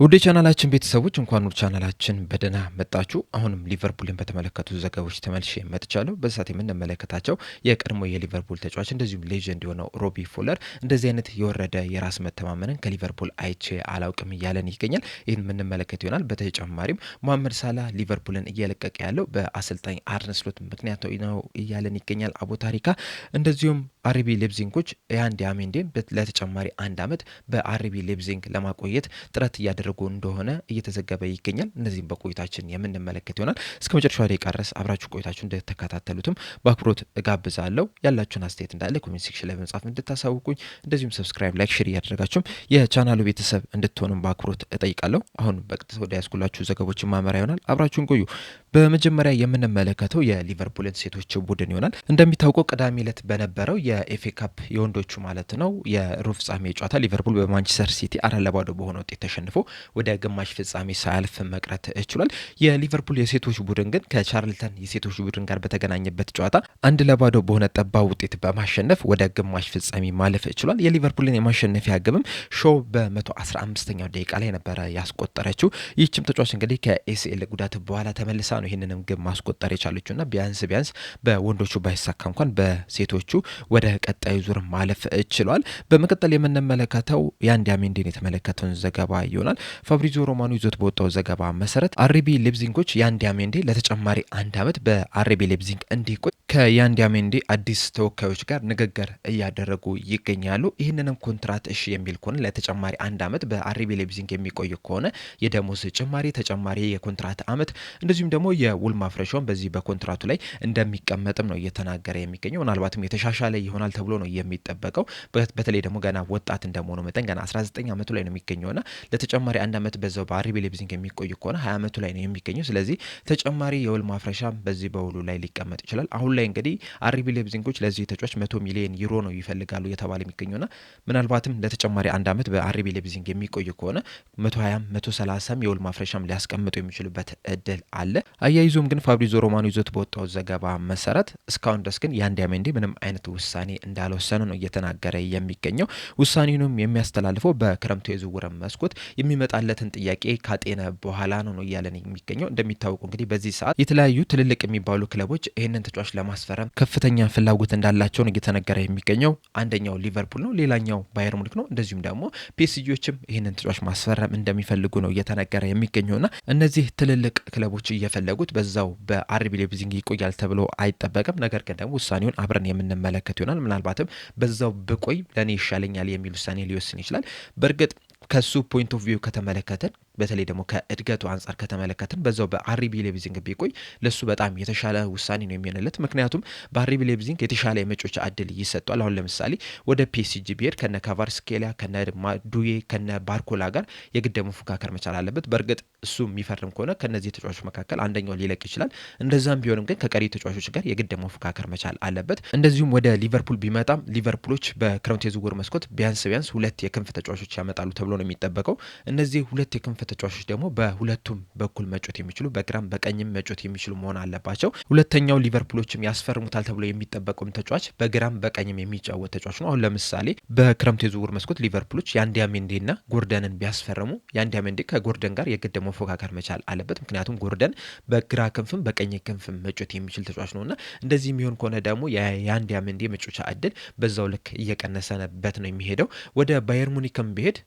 ውድ ቻናላችን ቤተሰቦች እንኳን ወደ ቻናላችን በደህና መጣችሁ። አሁንም ሊቨርፑልን በተመለከቱ ዘገባዎች ተመልሼ መጥቻለሁ። በሰዓት የምንመለከታቸው የቀድሞ የሊቨርፑል ተጫዋች እንደዚሁም ሌጀንድ የሆነው ሮቢ ፉለር እንደዚህ አይነት የወረደ የራስ መተማመንን ከሊቨርፑል አይቼ አላውቅም እያለን ይገኛል። ይህን የምንመለከት ይሆናል። በተጨማሪም መሐመድ ሳላህ ሊቨርፑልን እየለቀቀ ያለው በአሰልጣኝ አርነ ስሎት ምክንያት ነው እያለን ይገኛል። አቡ ታሪካ እንደዚሁም አርቢ ሌፕዚንጎች ያን ዲያሜንዴን ለተጨማሪ አንድ ዓመት በአርቢ ሌፕዚንግ ለማቆየት ጥረት እያደረጉ እንደሆነ እየተዘገበ ይገኛል። እነዚህም በቆይታችን የምንመለከት ይሆናል። እስከ መጨረሻው ደቂቃ ድረስ አብራችሁ ቆይታችሁ እንደተከታተሉትም በአክብሮት እጋብዛለሁ። ያላችሁን አስተያየት እንዳለ ኮሜንት ሴክሽን ላይ በመጻፍ እንድታሳውቁኝ፣ እንደዚሁም ሰብስክራይብ፣ ላይክ፣ ሼር እያደረጋችሁም የቻናሉ ቤተሰብ እንድትሆኑም በአክብሮት እጠይቃለሁ። አሁን በቀጥታ ወደ ያስኩላችሁ ዘገቦችን ማመራ ይሆናል። አብራችሁን ቆዩ። በመጀመሪያ የምንመለከተው የሊቨርፑልን ሴቶች ቡድን ይሆናል። እንደሚታወቀው ቅዳሜ ዕለት በነበረው የኤፍኤ ካፕ የወንዶቹ ማለት ነው የሩብ ፍጻሜ ጨዋታ ሊቨርፑል በማንቸስተር ሲቲ 4-2 በሆነ ውጤት ተሸንፎ ወደ ግማሽ ፍጻሜ ሳያልፍ መቅረት ችሏል። የሊቨርፑል የሴቶች ቡድን ግን ከቻርልተን የሴቶች ቡድን ጋር በተገናኘበት ጨዋታ 1-2 በሆነ ጠባብ ውጤት በማሸነፍ ወደ ግማሽ ፍጻሜ ማለፍ ችሏል። የሊቨርፑልን የማሸነፊያ ግብም ሾው በ115ኛው ደቂቃ ላይ ነበረ ያስቆጠረችው። ይህችም ተጫዋች እንግዲህ ከኤሲኤል ጉዳት በኋላ ተመልሳ ነው ይህንንም ግብ ማስቆጠር የቻለችውና ቢያንስ በወንዶቹ ባይሳካ እንኳን በሴቶቹ ወደ ቀጣዩ ዙር ማለፍ ችሏል። በመቀጠል የምንመለከተው ያን ዲያሜንዴን የተመለከተውን ዘገባ ይሆናል። ፋብሪዚዮ ሮማኖ ይዞት በወጣው ዘገባ መሰረት አርቢ ሌፕዚንጎች ያን ዲያሜንዴ ለተጨማሪ አንድ ዓመት በአርቢ ሌፕዚንግ እንዲቆይ ከያን ዲያሜንዴ አዲስ ተወካዮች ጋር ንግግር እያደረጉ ይገኛሉ። ይህንንም ኮንትራት እሺ የሚል ከሆነ ለተጨማሪ አንድ ዓመት በአርቢ ሌፕዚንግ የሚቆይ ከሆነ የደሞዝ ጭማሪ፣ ተጨማሪ የኮንትራት ዓመት እንደዚሁም ደግሞ የውል ማፍረሻውን በዚህ በኮንትራቱ ላይ እንደሚቀመጥም ነው እየተናገረ የሚገኘው። ምናልባትም የተሻሻለ ይሆናል ተብሎ ነው የሚጠበቀው። በተለይ ደግሞ ገና ወጣት እንደመሆኑ መጠን ገና 19 ዓመቱ ላይ ነው የሚገኘውና ለተጨማሪ አንድ ዓመት በዛው በአርቢ ሌፕዚንግ የሚቆይ ከሆነ 20 ዓመቱ ላይ ነው የሚገኘው። ስለዚህ ተጨማሪ የውል ማፍረሻም በዚህ በውሉ ላይ ሊቀመጥ ይችላል። አሁን ላይ እንግዲህ አርቢ ሌፕዚንጎች ለዚህ ተጫዋች 100 ሚሊዮን ዩሮ ነው ይፈልጋሉ እየተባለ የሚገኘውና ምናልባትም ለተጨማሪ አንድ ዓመት በአርቢ ሌፕዚንግ የሚቆይ ከሆነ 120 130 የውል ማፍረሻም ሊያስቀምጡ የሚችሉበት እድል አለ። አያይዞም ግን ፋብሪዚዮ ሮማኖ ይዞት በወጣው ዘገባ መሰረት እስካሁን ድረስ ግን ያን ዲያሜንዴ ምንም አይነት ውሳኔ እንዳልወሰነ ነው እየተናገረ የሚገኘው። ውሳኔውንም የሚያስተላልፈው በክረምቱ የዝውውር መስኮት የሚመጣለትን ጥያቄ ካጤነ በኋላ ነው እያለን የሚገኘው። እንደሚታወቁ እንግዲህ በዚህ ሰዓት የተለያዩ ትልልቅ የሚባሉ ክለቦች ይህንን ተጫዋች ለማስፈረም ከፍተኛ ፍላጎት እንዳላቸው ነው እየተነገረ የሚገኘው። አንደኛው ሊቨርፑል ነው፣ ሌላኛው ባየር ሙኒክ ነው። እንደዚሁም ደግሞ ፒኤስጂዎችም ይህንን ተጫዋች ማስፈረም እንደሚፈልጉ ነው እየተነገረ የሚገኘውና እነዚህ ትልልቅ ክለቦች እየፈለጉት በዛው በአርቢ ሌፕዚንግ ይቆያል ተብሎ አይጠበቅም። ነገር ግን ደግሞ ውሳኔውን አብረን የምንመለከት ይሆናል። ምናልባትም በዛው ብቆይ ለእኔ ይሻለኛል የሚል ውሳኔ ሊወስን ይችላል። በእርግጥ ከሱ ፖይንት ኦፍ ቪው ከተመለከተን በተለይ ደግሞ ከእድገቱ አንጻር ከተመለከትን በዛው በአርቢ ሌፕዚንግ ቢቆይ ለሱ በጣም የተሻለ ውሳኔ ነው የሚሆንለት። ምክንያቱም በአርቢ ሌፕዚንግ የተሻለ የመጮቻ እድል ይሰጧል። አሁን ለምሳሌ ወደ ፒኤስጂ ቢሄድ ከነ ካቫርስኬሊያ ከነ ዱዬ ከነ ባርኮላ ጋር የግድ መፎካከር መቻል አለበት። በእርግጥ እሱ የሚፈርም ከሆነ ከነዚህ ተጫዋቾች መካከል አንደኛው ሊለቅ ይችላል። እንደዛም ቢሆንም ግን ከቀሪ ተጫዋቾች ጋር የግድ መፎካከር መቻል አለበት። እንደዚሁም ወደ ሊቨርፑል ቢመጣም ሊቨርፑሎች በክረምት የዝውውር መስኮት ቢያንስ ሁለት የክንፍ ተጫዋቾች ያመጣሉ ተብሎ ነው የሚጠበቀው። እነዚህ ሁለት የክንፍ ተጫዋቾች ደግሞ በሁለቱም በኩል መጮት የሚችሉ በግራም በቀኝም መጮት የሚችሉ መሆን አለባቸው። ሁለተኛው ሊቨርፑሎችም ያስፈርሙታል ተብሎ የሚጠበቀውም ተጫዋች በግራም በቀኝም የሚጫወት ተጫዋች ነው። አሁን ለምሳሌ በክረምት የዝውውር መስኮት ሊቨርፑሎች ያን ዲያሜንዴና ጎርደንን ቢያስፈርሙ ያን ዲያሜንዴ ከጎርደን ጋር የግድ መፎካከር መቻል አለበት። ምክንያቱም ጎርደን በግራ ክንፍም በቀኝ ክንፍም መጮት የሚችል ተጫዋች ነውና እንደዚህ የሚሆን ከሆነ ደግሞ ያን ዲያሜንዴ መጮቻ እድል በዛው ልክ እየቀነሰበት ነው የሚሄደው። ወደ ባየር ሙኒክም ቢሄድ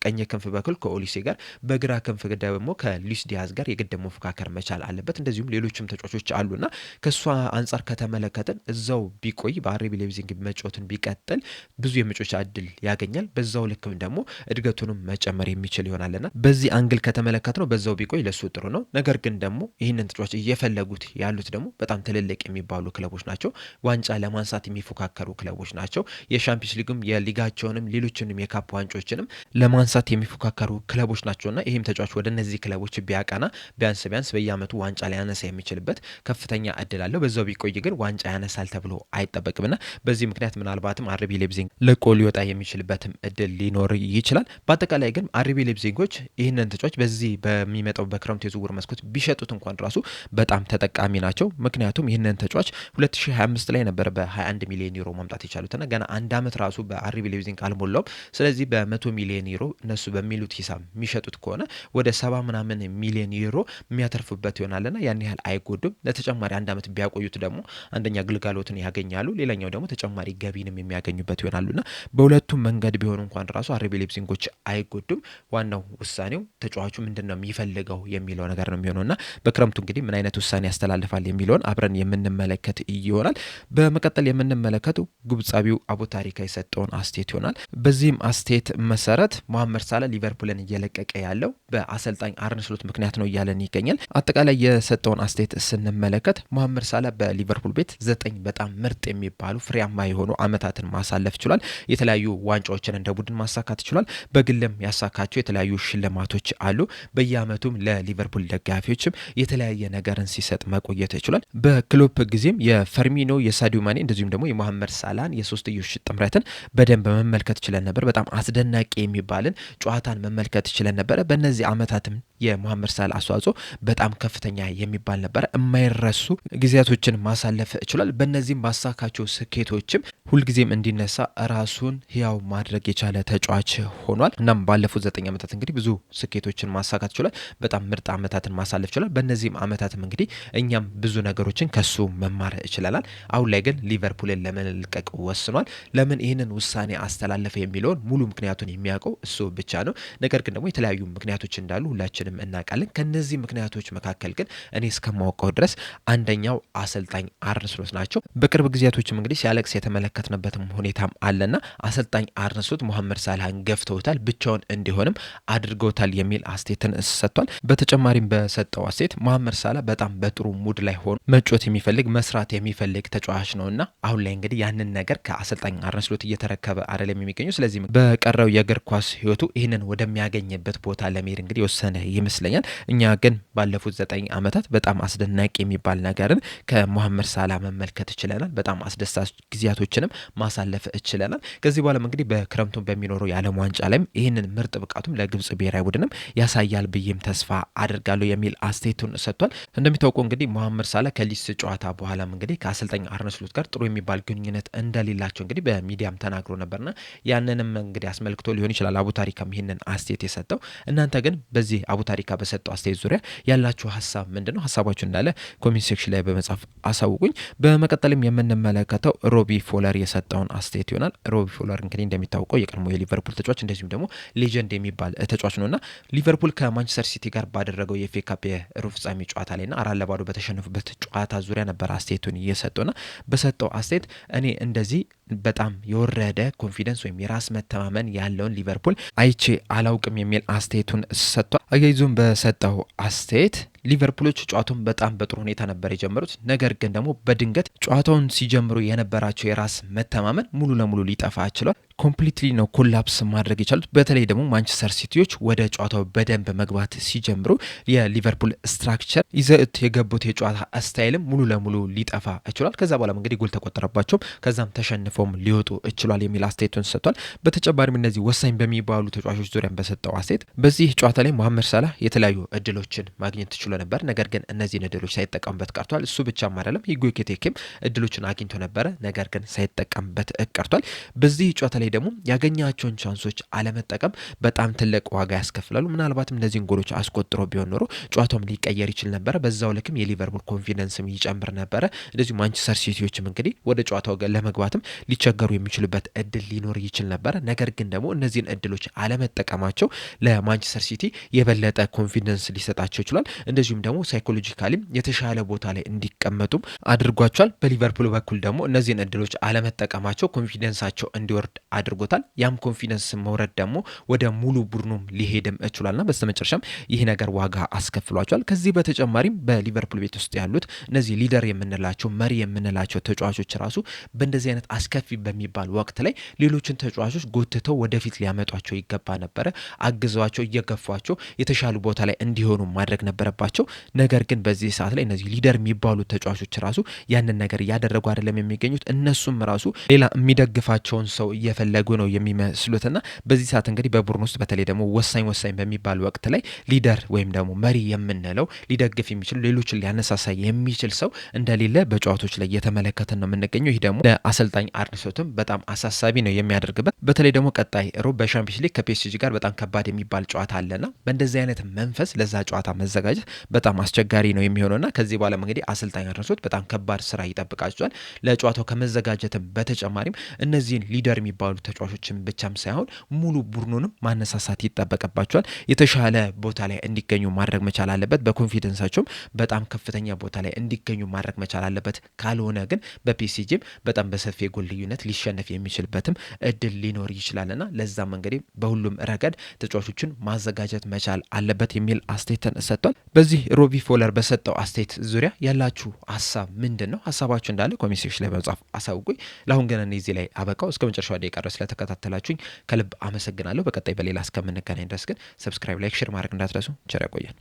ቀኝ ክንፍ በኩል ከኦሊሴ ጋር በግራ ክንፍ ደግሞ ከሉዊስ ዲያዝ ጋር የግድ መፎካከር መቻል አለበት። እንደዚሁም ሌሎችም ተጫዋቾች አሉና ከሷ አንጻር ከተመለከተን እዛው ቢቆይ በአርቢ ሌፕዚንግ መጫወትን ቢቀጥል ብዙ የመጮቻ እድል ያገኛል። በዛው ልክም ደግሞ እድገቱንም መጨመር የሚችል ይሆናልና በዚህ አንግል ከተመለከት ነው በዛው ቢቆይ ለሱ ጥሩ ነው። ነገር ግን ደግሞ ይህንን ተጫዋች እየፈለጉት ያሉት ደግሞ በጣም ትልልቅ የሚባሉ ክለቦች ናቸው። ዋንጫ ለማንሳት የሚፎካከሩ ክለቦች ናቸው። የሻምፒዮንስ ሊግም የሊጋቸውንም ሌሎችንም የካፕ ዋንጫዎችንም ለማንሳት የሚፎካከሩ ክለቦች ናቸውና ይህም ተጫዋች ወደ እነዚህ ክለቦች ቢያቀና ቢያንስ በየአመቱ ዋንጫ ሊያነሳ የሚችልበት ከፍተኛ እድል አለው። በዛው ቢቆይ ግን ዋንጫ ያነሳል ተብሎ አይጠበቅምና በዚህ ምክንያት ምናልባትም አርቢ ሌፕዚንግ ለቆ ሊወጣ የሚችልበትም እድል ሊኖር ይችላል። በአጠቃላይ ግን አርቢ ሌፕዚንጎች ይህንን ተጫዋች በዚህ በሚመጣው በክረምት የዝውውር መስኮት ቢሸጡት እንኳን ራሱ በጣም ተጠቃሚ ናቸው። ምክንያቱም ይህንን ተጫዋች 2025 ላይ ነበር በ21 ሚሊዮን ዩሮ ማምጣት የቻሉትና ገና አንድ አመት ራሱ በአርቢ ሌፕዚንግ አልሞላውም። ስለዚህ በ100 ሚሊዮን ዩሮ እነሱ በሚሉት ሂሳብ የሚሸጡት ከሆነ ወደ 70 ምናምን ሚሊዮን ዩሮ የሚያተርፉበት ይሆናልና ያን ያህል አይጎዱም። ለተጨማሪ አንድ ዓመት ቢያቆዩት ደግሞ አንደኛ ግልጋሎትን ያገኛሉ፣ ሌላኛው ደግሞ ተጨማሪ ገቢንም የሚያገኙበት ይሆናሉና በሁለቱም መንገድ ቢሆኑ እንኳን ራሱ አርቢ ሌipዚጎች አይጎዱም። ዋናው ውሳኔው ተጫዋቹ ምንድነው የሚፈልገው የሚለው ነገር ነው የሚሆነውና በክረምቱ እንግዲህ ምን አይነት ውሳኔ ያስተላልፋል የሚለውን አብረን የምንመለከት ይሆናል። በመቀጠል የምንመለከተው ግብጻዊው አቡታሪካ የሰጠውን አስተያየት ይሆናል። በዚህም አስተያየት መሰረት መሐመድ ሳላ ሊቨርፑልን እየለቀቀ ያለው በአሰልጣኝ አርነ ስሎት ምክንያት ነው እያለን ይገኛል። አጠቃላይ የሰጠውን አስተያየት ስንመለከት መሐመድ ሳላ በሊቨርፑል ቤት 9 በጣም ምርጥ የሚባሉ ፍሬያማ የሆኑ አመታትን ማሳለፍ ችሏል። የተለያዩ ዋንጫዎችን እንደ ቡድን ማሳካት ችሏል። በግልም ያሳካቸው የተለያዩ ሽልማቶች አሉ። በየአመቱም ለሊቨርፑል ደጋፊዎችም የተለያየ ነገርን ሲሰጥ መቆየት ይችላል። በክሎፕ ጊዜም የፈርሚኖ የሳዲዮ ማኔ እንደዚሁም ደግሞ የመሐመድ ሳላን የሶስትዮሽ ጥምረትን በደንብ መመልከት ችለን ነበር። በጣም አስደናቂ የሚባልን ጨዋታን መመልከት ችለን ነበር። በእነዚህ አመታትም የመሐመድ ሳላ አስተዋጽኦ በጣም ከፍተኛ የሚባል ነበር። የማይረሱ ጊዜያቶችን ማሳለፍ ይችላል። በእነዚህም ባሳካቸው ስኬቶችም ሁልጊዜም እንዲነሳ ራሱን ህያው ማድረግ የቻለ ተጫዋች ሆኗል። እናም ባለፉት 9 አመታት እንግዲህ ብዙ ስኬቶችን ማሳካት ይችላል። በጣም ምርጥ አመታትን ማሳለፍ ይችላል። በእነዚህም አመታትም እንግዲህ እኛም ብዙ ነገሮችን ከሱ መማር ይችላል። አሁን ላይ ግን ሊቨርፑልን ለመልቀቅ ወስኗል። ለምን ይህንን ውሳኔ አስተላለፈ የሚለውን ሙሉ ምክንያቱን የሚያውቀው እሱ ብቻ ነው። ነገር ግን ደግሞ የተለያዩ ምክንያቶች እንዳሉ ሁላችንም እናውቃለን። ከነዚህ ምክንያቶች መካከል ግን እኔ እስከማውቀው ድረስ አንደኛው አሰልጣኝ አርነ ስሎት ናቸው። በቅርብ ጊዜያቶችም እንግዲህ ሲያለቅስ የተመለከትንበትም ሁኔታም አለና አሰልጣኝ አርነ ስሎት መሐመድ ሳላህን ገፍተውታል፣ ብቻውን እንዲሆንም አድርገውታል የሚል አስተያየትን ሰጥቷል። በተጨማሪም በሰጠው አስተያየት መሐመድ ሳላህ በጣም በጥሩ ሙድ ላይ ሆኖ መጫወት የሚፈልግ መስራት የሚፈልግ ተጫዋች ነውና አሁን ላይ እንግዲህ ያንን ነገር ከአሰልጣኝ አርነ ስሎት እየተረከበ አይደለም የሚገኘው። ስለዚህ በቀረው የእግር ኳስ ህይወቱ ይህንን ወደሚያገኝበት ቦታ ለመሄድ እንግዲህ ወሰነ ይመስለኛል። እኛ ግን ባለፉት 9 አመታት በጣም አስደናቂ የሚባል ነገርን ከመሐመድ ሳላህ መመልከት ይችላል። በጣም አስደሳች ጊዜያቶችንም ማሳለፍ ይችላል። ከዚህ በኋላ እንግዲህ በክረምቱ በሚኖረው የዓለም ዋንጫ ላይም ይህንን ምርጥ ብቃቱም ለግብጽ ብሔራዊ ቡድንም ያሳያል ብዬም ተስፋ አድርጋለሁ የሚል አስተያየቱን ሰጥቷል። እንደሚታወቀው እንግዲህ መሐመድ ሳላህ ከሊድስ ጨዋታ በኋላም እንግዲህ ከአሰልጣኝ አርነ ስሎት ጋር ጥሩ የሚባል ግንኙነት እንደሌላቸው እንግዲህ በሚዲያም ተናግሮ ነበርና ያንንም እንግዲህ አስመልክቶ ሊሆን ይችላል አቡታሪካም ይህንን አስተያየት የሰጠው። እናንተ ግን በዚህ አቡታሪካ በሰጠው አስተያየት ዙሪያ ያላችሁ ሀሳብ ምንድነው? ሀሳባችሁ እንዳለ ኮሜንት ሴክሽን ላይ በመጻፍ አሳውቁኝ። በመቀጠልም የምንመለከተው ሮቢ ፎለር የሰጠውን አስተያየት ይሆናል። ሮቢ ፎለር እንግዲህ እንደሚታወቀው የቀድሞ የሊቨርፑል ተጫዋች እንደዚሁም ደግሞ ሌጀንድ የሚባል ተጫዋች ነውና ሊቨርፑል ከማንቸስተር ሲቲ ጋር ባደረገው የኤፍኤ ካፕ የሩብ ፍጻሜ ጨዋታ ላይና 4-0 በተሸነፉበት ጨዋታ ዙሪያ ነበር አስተያየቱን እየሰጠውና በሰጠው አስተያየት እኔ እንደዚህ በጣም የወረደ ኮንፊደንስ ወይም የራስ መተማመን ያለውን ሊቨርፑል አይቼ አላውቅም የሚል አስተያየቱን ሰጥቷል። አያይዞም በሰጠው አስተያየት ሊቨርፑሎች ጨዋታውን በጣም በጥሩ ሁኔታ ነበር የጀመሩት። ነገር ግን ደግሞ በድንገት ጨዋታውን ሲጀምሩ የነበራቸው የራስ መተማመን ሙሉ ለሙሉ ሊጠፋ ችሏል። ኮምፕሊትሊ ነው ኮላፕስ ማድረግ የቻሉት። በተለይ ደግሞ ማንቸስተር ሲቲዎች ወደ ጨዋታው በደንብ መግባት ሲጀምሩ የሊቨርፑል ስትራክቸር ይዘት የገቡት የጨዋታ ስታይልም ሙሉ ለሙሉ ሊጠፋ ችሏል። ከዛ በኋላም እንግዲህ ጎል ተቆጠረባቸው፣ ከዛም ተሸንፈውም ሊወጡ ችሏል የሚል አስተያየቱን ሰጥቷል። በተጨማሪም እነዚህ ወሳኝ በሚባሉ ተጫዋቾች ዙሪያ በሰጠው አስተያየት በዚህ ጨዋታ ላይ መሐመድ ሳላህ የተለያዩ እድሎችን ማግኘት ችሏል ነበር። ነገር ግን እነዚህን እድሎች ሳይጠቀምበት ቀርቷል። እሱ ብቻም አይደለም ሂጎ ኤኪቲኬም እድሎችን አግኝቶ ነበረ፣ ነገር ግን ሳይጠቀምበት ቀርቷል። በዚህ ጨዋታ ላይ ደግሞ ያገኛቸውን ቻንሶች አለመጠቀም በጣም ትልቅ ዋጋ ያስከፍላሉ። ምናልባትም እነዚህን ጎሎች አስቆጥሮ ቢሆን ኖሮ ጨዋታውም ሊቀየር ይችል ነበረ። በዛው ልክም የሊቨርፑል ኮንፊደንስም ይጨምር ነበረ። እንደዚሁ ማንቸስተር ሲቲዎችም እንግዲህ ወደ ጨዋታው ለመግባትም ሊቸገሩ የሚችሉበት እድል ሊኖር ይችል ነበረ። ነገር ግን ደግሞ እነዚህን እድሎች አለመጠቀማቸው ለማንቸስተር ሲቲ የበለጠ ኮንፊደንስ ሊሰጣቸው ይችላል። እንደዚሁም ደግሞ ሳይኮሎጂካሊም የተሻለ ቦታ ላይ እንዲቀመጡም አድርጓቸዋል። በሊቨርፑል በኩል ደግሞ እነዚህን እድሎች አለመጠቀማቸው ኮንፊደንሳቸው እንዲወርድ አድርጎታል። ያም ኮንፊደንስ መውረድ ደግሞ ወደ ሙሉ ቡድኑም ሊሄድም ይችላልና በስተመጨረሻም ይህ ነገር ዋጋ አስከፍሏቸዋል። ከዚህ በተጨማሪም በሊቨርፑል ቤት ውስጥ ያሉት እነዚህ ሊደር የምንላቸው መሪ የምንላቸው ተጫዋቾች ራሱ በእንደዚህ አይነት አስከፊ በሚባል ወቅት ላይ ሌሎችን ተጫዋቾች ጎትተው ወደፊት ሊያመጧቸው ይገባ ነበረ። አግዘዋቸው እየገፏቸው የተሻሉ ቦታ ላይ እንዲሆኑ ማድረግ ነበረባቸው። ነገር ግን በዚህ ሰዓት ላይ እነዚህ ሊደር የሚባሉ ተጫዋቾች ራሱ ያንን ነገር እያደረጉ አይደለም የሚገኙት። እነሱም ራሱ ሌላ የሚደግፋቸውን ሰው እየፈለጉ የፈለጉ ነው የሚመስሉትና በዚህ ሰዓት እንግዲህ በቡድን ውስጥ በተለይ ደግሞ ወሳኝ በሚባል ወቅት ላይ ሊደር ወይም ደግሞ መሪ የምንለው ሊደግፍ የሚችል ሌሎችን ሊያነሳሳ የሚችል ሰው እንደሌለ በጨዋታዎች ላይ እየተመለከትን ነው የምንገኘው። ይህ ደግሞ ለአሰልጣኝ አርነ ስሎትም በጣም አሳሳቢ ነው የሚያደርግበት። በተለይ ደግሞ ቀጣይ ሮብ በሻምፒዮንስ ሊግ ከፒኤስጂ ጋር በጣም ከባድ የሚባል ጨዋታ አለና በእንደዚህ አይነት መንፈስ ለዛ ጨዋታ መዘጋጀት በጣም አስቸጋሪ ነው የሚሆነውና ከዚህ በኋላ እንግዲህ አሰልጣኝ አርነ ስሎት በጣም ከባድ ስራ ይጠብቃቸዋል። ለጨዋታው ከመዘጋጀትም በተጨማሪም እነዚህን ሊደር የሚባሉ ተጫዋቾችን ብቻም ሳይሆን ሙሉ ቡድኑንም ማነሳሳት ይጠበቅባቸዋል። የተሻለ ቦታ ላይ እንዲገኙ ማድረግ መቻል አለበት። በኮንፊደንሳቸውም በጣም ከፍተኛ ቦታ ላይ እንዲገኙ ማድረግ መቻል አለበት። ካልሆነ ግን በፒኤስጂም በጣም በሰፊ የጎል ልዩነት ሊሸነፍ የሚችልበትም እድል ሊኖር ይችላልና ለዛም እንግዲህ በሁሉም ረገድ ተጫዋቾችን ማዘጋጀት መቻል አለበት የሚል አስተያየትን ሰጥቷል። በዚህ ሮቢ ፎለር በሰጠው አስተያየት ዙሪያ ያላችሁ ሀሳብ ምንድን ነው? ሀሳባችሁ እንዳለ ኮሜንት ሴክሽን ላይ በመጻፍ አሳውቁኝ። ለአሁን ግን እኔ እዚህ ላይ አበቃው። እስከ መጨረሻው ደቂቃ ድረስ ስለተከታተላችሁኝ ከልብ አመሰግናለሁ። በቀጣይ በሌላ እስከምንገናኝ ድረስ ግን ሰብስክራይብ፣ ላይክ፣ ሼር ማድረግ እንዳትረሱ። ቸር ያቆየን።